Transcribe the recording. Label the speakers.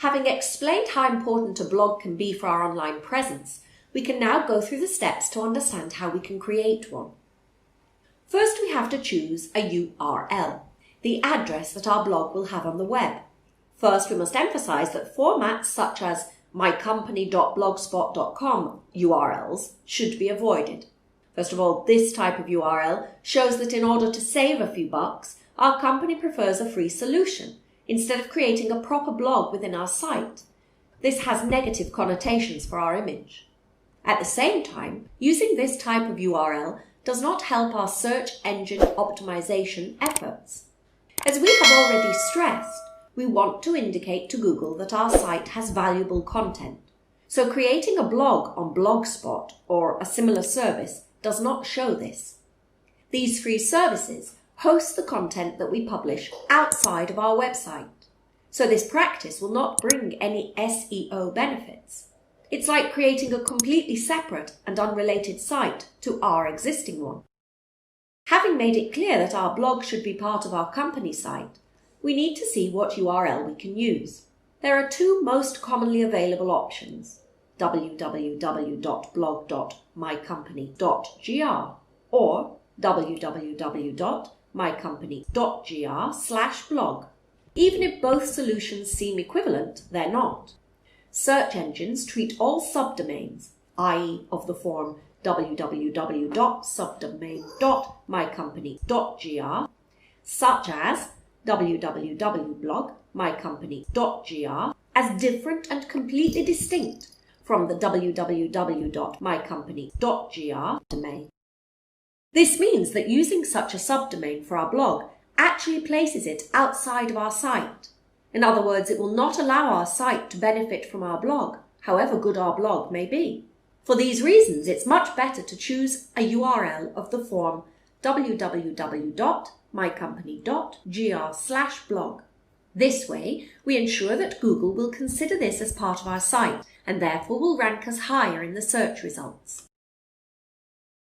Speaker 1: Having explained how important a blog can be for our online presence, we can now go through the steps to understand how we can create one. First, we have to choose a URL, the address that our blog will have on the web. First, we must emphasize that formats such as mycompany.blogspot.com URLs should be avoided. First of all, this type of URL shows that in order to save a few bucks, our company prefers a free solution instead of creating a proper blog within our site. This has negative connotations for our image. At the same time, using this type of URL does not help our search engine optimization efforts. As we have already stressed, we want to indicate to Google that our site has valuable content. So creating a blog on Blogspot or a similar service does not show this. These free services host the content that we publish outside of our website. So this practice will not bring any SEO benefits. It's like creating a completely separate and unrelated site to our existing one. Having made it clear that our blog should be part of our company site, we need to see what URL we can use. There are two most commonly available options: www.blog.mycompany.gr or www.mycompany.gr/blog. Even if both solutions seem equivalent, they're not. Search engines treat all subdomains, i.e. of the form www.subdomain.mycompany.gr, such as www.blog.mycompany.gr, as different and completely distinct from the www.mycompany.gr domain. This means that using such a subdomain for our blog actually places it outside of our site. In other words, it will not allow our site to benefit from our blog, however good our blog may be. For these reasons, it's much better to choose a URL of the form www.mycompany.gr/blog. This way, we ensure that Google will consider this as part of our site and therefore will rank us higher in the search results.